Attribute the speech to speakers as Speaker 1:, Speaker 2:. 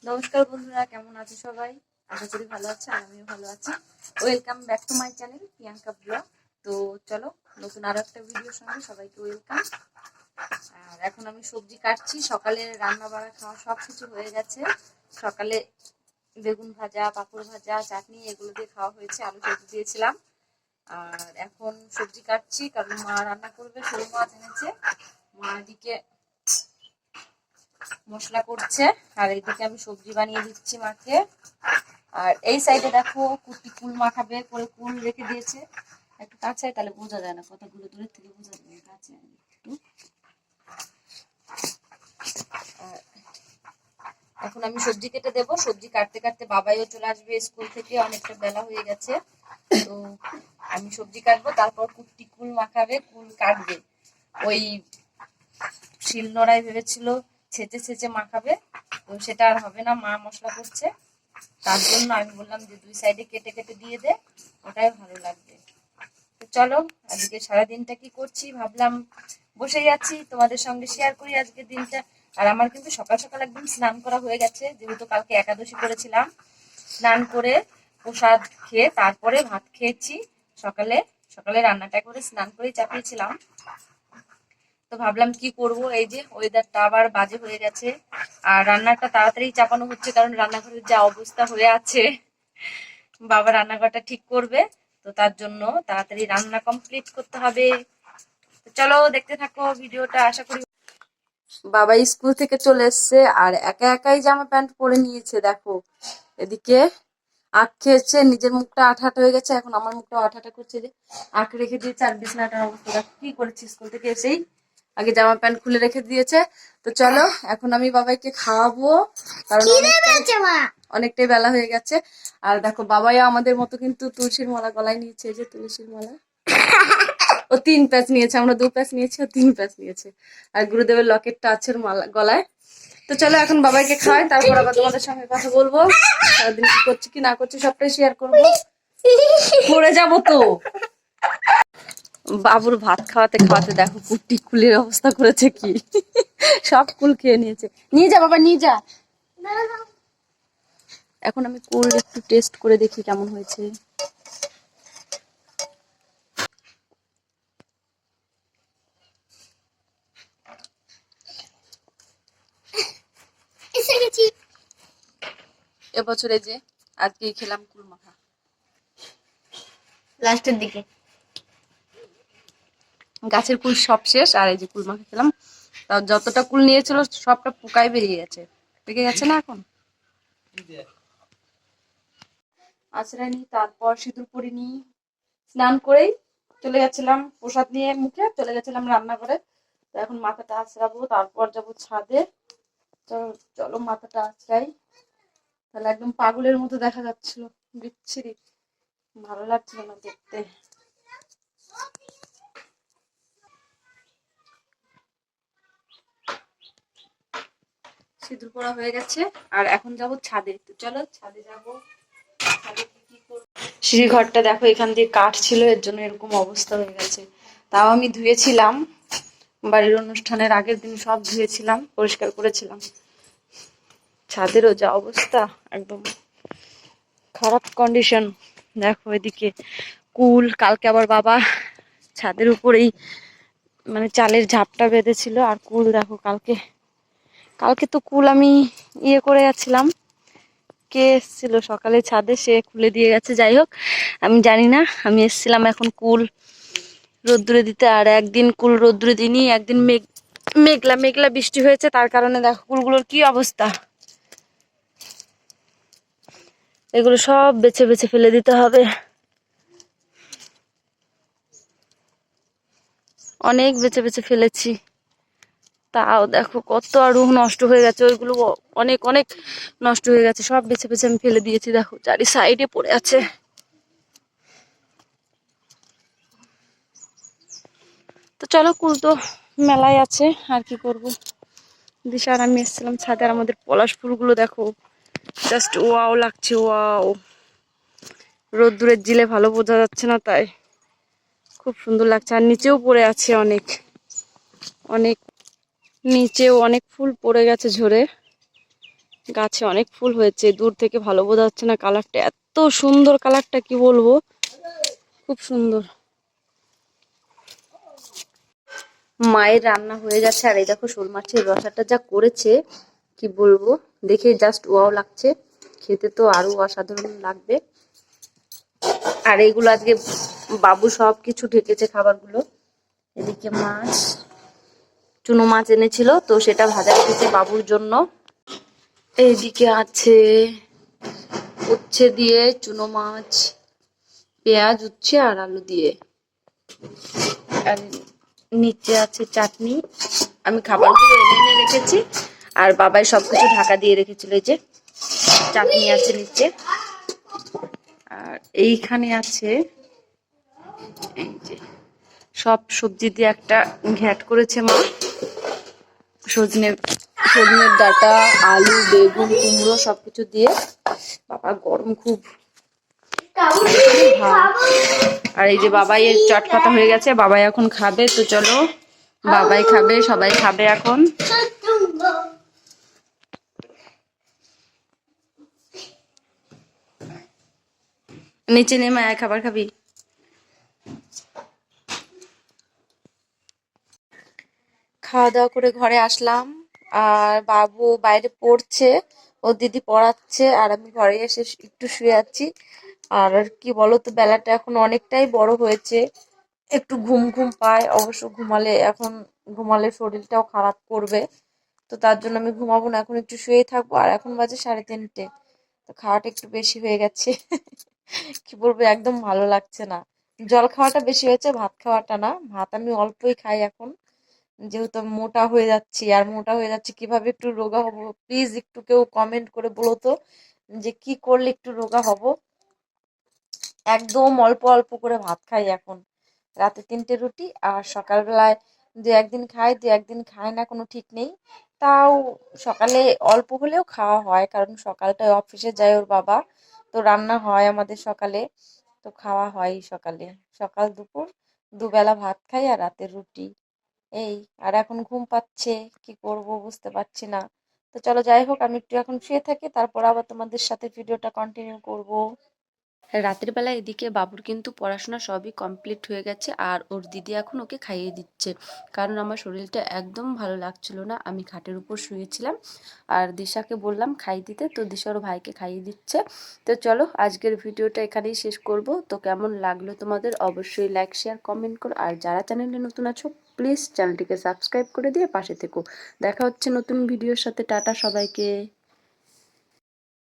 Speaker 1: নমস্কার বন্ধুরা, কেমন আছো সবাই? আশা করি ভালো আছে আর আমিও ভালো আছি। Welcome back to my channel Priyanka blog. তো চলো, নতুন আরো একটা ভিডিওর সঙ্গে সবাইকে ওয়েলকাম। আর এখন আমি সবজি কাটছি। সকালে রান্না বাড়া খাওয়া সব কিছু হয়ে গেছে। সকালে বেগুন ভাজা, পাঁপড় ভাজা, চাটনি এগুলো দিয়ে খাওয়া হয়েছে, আলু সেদ্ধ দিয়েছিলাম। আর এখন সবজি কাটছি কারণ মা রান্না করবে, শোল মাছ এনেছে। মা এদিকে মশলা করছে আর এইদিকে আমি সবজি বানিয়ে দিচ্ছি মাকে। আর এই সাইডে দেখো কুটি কুল মাখাবে করে কুল রেখে দিয়েছে। একটু কাছে তাহলে বোঝা যায় না, কতগুলো দূরের থেকে বোঝা যায় কাছে একটু। এখন আমি সবজি কেটে দেবো। সবজি কাটতে কাটতে বাবাইও চলে আসবে স্কুল থেকে, অনেকটা বেলা হয়ে গেছে। তো আমি সবজি কাটবো, তারপর কুটি কুল মাখাবে, কুল কাটবে। ওই শিলনোড়ায় ভেবেছিল ছেঁচে ছেঁচে মাখাবে, তো সেটা আর হবে না, মা মশলা করছে। তার জন্য আমি বললাম যে দুই সাইডে কেটে কেটে দিয়ে দে, ওটাই ভালো লাগবে। তো চলো, আজকে সারাদিনটা কি করছি ভাবলাম বসেই আছি, তোমাদের সঙ্গে শেয়ার করি আজকের দিনটা। আর আমার কিন্তু সকাল সকাল একদম স্নান করা হয়ে গেছে, যেহেতু কালকে একাদশী করেছিলাম। স্নান করে প্রসাদ খেয়ে তারপরে ভাত খেয়েছি। সকালে সকালে রান্নাটা করে স্নান করেই চাপিয়েছিলাম। তো ভাবলাম কি করব, এই যে ওয়েদারটা আবার বাজে হয়ে গেছে। আর রান্নাটা তাড়াতাড়ি চাপানো হচ্ছে কারণ রান্নাঘরের যা অবস্থা হয়ে আছে, বাবা রান্নাঘরটা ঠিক করবে। তো তার জন্য তাড়াতাড়ি রান্না কমপ্লিট করতে হবে। তো চলো দেখতে থাকো ভিডিওটা, আশা করি। বাবা স্কুল থেকে চলে এসছে আর একা একাই জামা প্যান্ট পরে নিয়েছে। দেখো এদিকে আখ খেয়েছে, নিজের মুখটা আঠাটা হয়ে গেছে, এখন আমার মুখটা আঠাটা করছে। যে আখ রেখে দিয়েছে আর বিছানাটার অবস্থা দেখো কি করেছি। স্কুল থেকে এসেই আগে জামা প্যান্ট খুলে রেখে দিয়েছে। তো চলো এখন আমি বাবাইকে খাওয়াবো, কারণ অনেকটাই বেলা হয়ে গেছে। আর দেখো বাবাইও আমাদের মতো কিন্তু তুলসীর মালা গলায় নিয়েছে, যে তুলসীর মালা। ও 3 প্যাচ নিয়েছে, আমরা 2 প্যাচ নিয়েছি, ও 3 প্যাচ নিয়েছে। আর গুরুদেবের লকেটটা আছে ওর মালা গলায়। তো চলো এখন বাবাইকে খাওয়াই, তারপর আবার তোমাদের সঙ্গে কথা বলবো। সারাদিন কি করছি কি না করছি সবটাই শেয়ার করবো। পড়ে যাবো তো। বাবুর ভাত খাওয়াতে খাওয়াতে দেখো কুটি কুলের অবস্থা করেছে কি, সব কুল খেয়ে নিয়েছে। নিয়ে যা বাবা, নিয়ে যা। এখন আমি কুল একটু টেস্ট করে দেখি কেমন হয়েছে। এবছরে যে আজকে খেলাম কুল মাখা
Speaker 2: লাস্টের দিকে।
Speaker 1: গাছের কুল সব শেষ, আর এই যে কুল মাখা খেলাম। তাও যতটা কুল নিয়েছিল সবটা পোকায় বেরিয়ে গেছে, পেকে গেছে না এখন। আছড়াইনি, তারপর সিঁদুর পরিনি, স্নান করেই চলে গেছিলাম প্রসাদ নিয়ে মুখে, চলে গেছিলাম রান্নাঘরে। তো এখন মাথাটা আছড়াবো, তারপর যাবো ছাদে। তো চলো মাথাটা আছড়াই। তাহলে একদম পাগলের মতো দেখা যাচ্ছিল, বিচ্ছিরি, ভালো লাগছিল না দেখতে। সিঁদুর পরা হয়ে গেছে আর এখন যাবো ছাদে। তো চলো ছাদে যাবো। ছাদে কি করবো, সিঁড়ি ঘরটা দেখো এখান দিয়ে কাঠ ছিল, এর জন্য এরকম অবস্থা হয়ে গেছে। তাও আমি ধুয়েছিলাম, বাড়ির অনুষ্ঠানের আগের দিন সব ধুয়েছিলাম, পরিষ্কার করেছিলাম। ছাদেরও যা অবস্থা, একদম খারাপ কন্ডিশন। দেখো এদিকে কুল, কালকে আবার বাবা ছাদের উপরেই মানে চালের ঝাপটা বেঁধেছিল। আর কুল দেখো কালকে কালকে তো কুল আমি ইয়ে করে গেছিলাম, কে এসেছিল সকালে ছাদে, সে খুলে দিয়ে গেছে। যাই হোক আমি জানি না, আমি এসেছিলাম এখন কুল রোদ্দুরে দিতে। আর একদিন কুল রোদ্দুরে দিনই, একদিন মেঘলা মেঘলা বৃষ্টি হয়েছে, তার কারণে দেখো কুলগুলোর কি অবস্থা। এগুলো সব বেছে বেছে ফেলে দিতে হবে, অনেক বেছে বেছে ফেলেছি। তাও দেখো কত আরো নষ্ট হয়ে গেছে, ওইগুলো অনেক অনেক নষ্ট হয়ে গেছে, সব বেছে বেছে আমি ফেলে দিয়েছি। দেখো চারি সাইডে পড়ে আছে। তো চলো, কুল তো মেলায় আছে, আর কি করব। দিশা আর আমি এসেছিলাম ছাদে, আর আমাদের পলাশ ফুলগুলো দেখো জাস্ট ওয়াও লাগছে, ওয়াও। রোদ্দুরের জিলে ভালো বোঝা যাচ্ছে না, তাই খুব সুন্দর লাগছে। আর নিচেও পড়ে আছে অনেক অনেক, নিচেও অনেক ফুল পড়ে গেছে ঝরে।
Speaker 2: গাছে অনেক ফুল হয়েছে, দূর থেকে ভালো বোঝা যাচ্ছে না, কালারটা এত সুন্দর, কালারটা কি বলবো, খুব সুন্দর। মায়ের রান্না হয়ে গেছে, আর এই দেখো শোল মাছের রসাটা যা করেছে কি বলবো, দেখে জাস্ট ওয়াও লাগছে, খেতে তো আরো অসাধারণ লাগবে। আর এইগুলো আজকে বাবু সব কিছু ঢেকেছে খাবারগুলো। এদিকে মাছ, চুনো মাছ এনেছিল, তো সেটা ভাজা রেখেছে বাবুর জন্য। এইদিকে আছে উচ্ছে দিয়ে চুনো মাছ, পেঁয়াজ, উচ্ছে আর আলু দিয়ে। আর নিচে আছে চাটনি। আমি খাবারগুলো এনে এনে রেখেছি, আর বাবাই সবকিছু ঢাকা দিয়ে রেখেছিল। এই যে চাটনি আছে নিচে, আর এইখানে আছে এই যে সব সবজি দিয়ে একটা ঘ্যাট করেছে মা। সজনে, সজনের ডাঁটা, আলু, বেগুন, কুমড়ো সবকিছু দিয়ে। বাবা গরম খুব। আর এই যে বাবাই এর চটপাতা হয়ে গেছে, বাবাই এখন খাবে, তো চলো বাবাই খাবে, সবাই খাবে এখন। নিচে নেমে আয়, খাবার খাবি? খাওয়া দাওয়া করে ঘরে আসলাম, আর বাবু বাইরে পড়ছে, ও দিদি পড়াচ্ছে, আর আমি ঘরে এসে একটু শুয়ে আছি। আর কি বলতো, বেলাটা এখন অনেকটাই বড় হয়েছে, একটু ঘুম ঘুম পায়, অবশ্য ঘুমালে শরীরটাও খারাপ করবে, তো তার জন্য আমি ঘুমাবো না, এখন একটু শুয়েই থাকবো। আর এখন বাজে 3:30, তো খাওয়াটা একটু বেশি হয়ে গেছে। কি বলবো, একদম ভালো লাগছে না। জল খাওয়াটা বেশি হয়েছে, ভাত খাওয়াটা না। ভাত আমি অল্পই খাই এখন, যেহেতু আমি মোটা হয়ে যাচ্ছি। আর মোটা হয়ে যাচ্ছি কিভাবে একটু রোগা হব, প্লিজ একটু কেউ কমেন্ট করে বলো তো, যে কি করলে একটু রোগা হব। একদম অল্প অল্প করে ভাত খাই এখন, রাতে 3টে রুটি, আর সকালবেলায় দু একদিন খাই, দু একদিন খাই না, কোনো ঠিক নেই। তাও সকালে অল্প হলেও খাওয়া হয়, কারণ সকালটায় অফিসে যায় ওর বাবা, তো রান্না হয় আমাদের সকালে, তো খাওয়া হয় সকালে। সকাল দুপুর দুবেলা ভাত খাই, আর রাতে রুটি। এই, আর এখন ঘুম পাচ্ছে, কি করব বুঝতে পারছি না। তো চলো যাই হোক, আমি একটু এখন শুয়ে থাকি, তারপর আবার তোমাদের সাথে ভিডিওটা কন্টিনিউ করব। রাতের বেলা এদিকে বাবুর কিন্তু পড়াশোনা সবই কমপ্লিট হয়ে গেছে, আর ওর দিদি এখন ওকে খাইয়ে দিচ্ছে, কারণ আমার শরীরটা একদম ভালো লাগছিল না, আমি খাটের উপর শুয়েছিলাম, আর দিশাকে বললাম খাইয়ে দিতে, তো দিশা ওর ভাইকে খাইয়ে দিচ্ছে। তো চলো আজকের ভিডিওটা এখানেই শেষ করব। তো কেমন লাগলো তোমাদের অবশ্যই লাইক শেয়ার কমেন্ট করো, আর যারা চ্যানেলে নতুন আছো প্লিজ চ্যানেলটিকে সাবস্ক্রাইব করে দিয়ে পাশে থেকো। দেখা হচ্ছে নতুন ভিডিওর সাথে, টাটা সবাইকে।